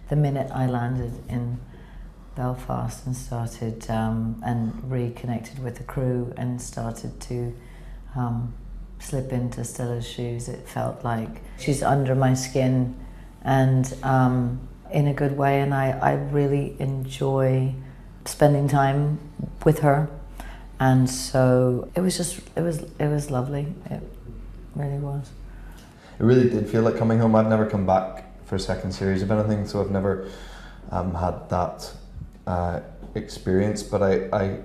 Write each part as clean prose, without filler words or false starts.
the minute I landed in Belfast and started and reconnected with the crew and started to slip into Stella's shoes, it felt like she's under my skin, and in a good way, and I really enjoy spending time with her, and so it was lovely. It really was. It really did feel like coming home. I've never come back for a second series of anything, so I've never had that experience, but I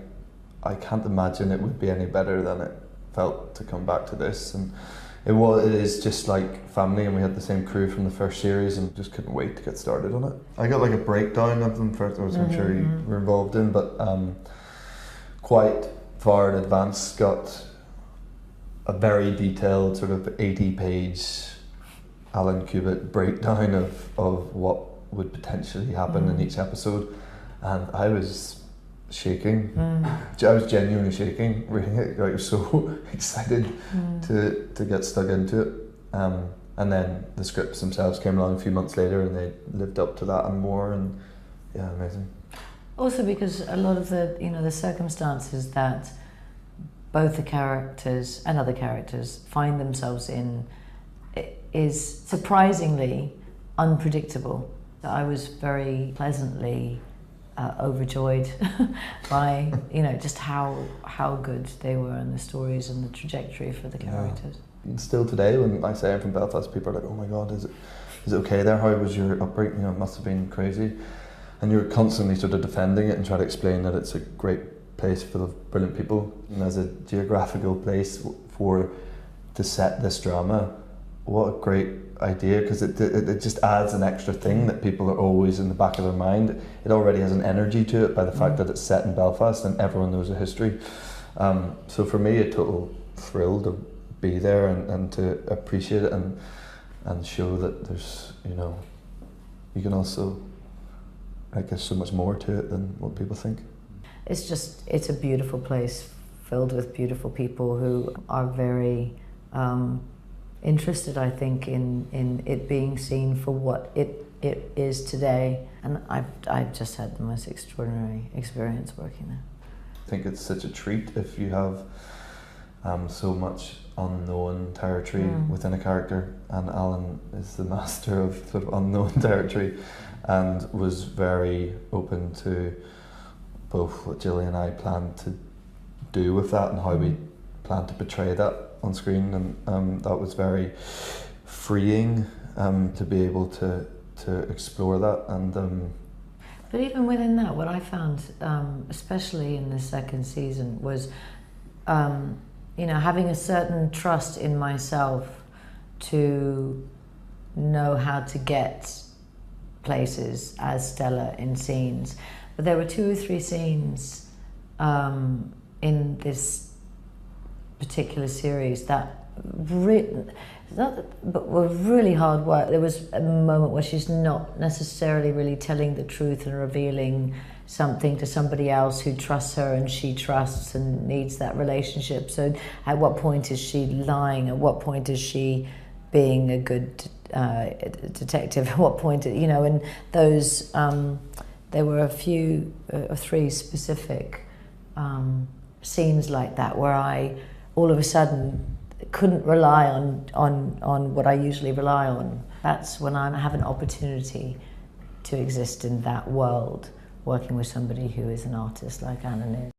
can't imagine it would be any better than it felt to come back to this. And it is just like family, and we had the same crew from the first series and just couldn't wait to get started on it. I got like a breakdown of them first, which I'm sure you were involved in, but quite far in advance got a very detailed sort of 80-page Alan Cubitt breakdown of what would potentially happen in each episode, and I was shaking. I was genuinely shaking reading it. I was so excited to get stuck into it, and then the scripts themselves came along a few months later and they lived up to that and more, and yeah, amazing. Also because a lot of the the circumstances that both the characters and other characters find themselves in is surprisingly unpredictable. I was very pleasantly overjoyed by just how good they were, and the stories and the trajectory for the characters. And still today, when I say I'm from Belfast, people are like, "Oh my God, is it okay there? How was your upbringing? It must have been crazy." And you're constantly sort of defending it and trying to explain that it's a great place full of brilliant people, and as a geographical place to set this drama. What a great idea, because it just adds an extra thing that people are always in the back of their mind. It already has an energy to it by the fact that it's set in Belfast and everyone knows the history. So for me, a total thrill to be there and to appreciate it and show that there's, you can also, I guess, so much more to it than what people think. It's a beautiful place filled with beautiful people who are very interested, I think, in it being seen for what it is today, and I've just had the most extraordinary experience working there. I think it's such a treat if you have so much unknown territory within a character, and Alan is the master of sort of unknown territory, and was very open to both what Gillian and I planned to do with that and how we planned to portray that on screen, and that was very freeing to be able to explore that. And but even within that, what I found, especially in the second season, was having a certain trust in myself to know how to get places as Stella in scenes. But there were 2 or 3 scenes in this particular series that were really hard work. There was a moment where she's not necessarily really telling the truth and revealing something to somebody else who trusts her and she trusts and needs that relationship. So at what point is she lying? At what point is she being a good detective? At what point, and those, there were a few, 3 specific scenes like that where I all of a sudden couldn't rely on what I usually rely on. That's when I have an opportunity to exist in that world, working with somebody who is an artist like Alan is.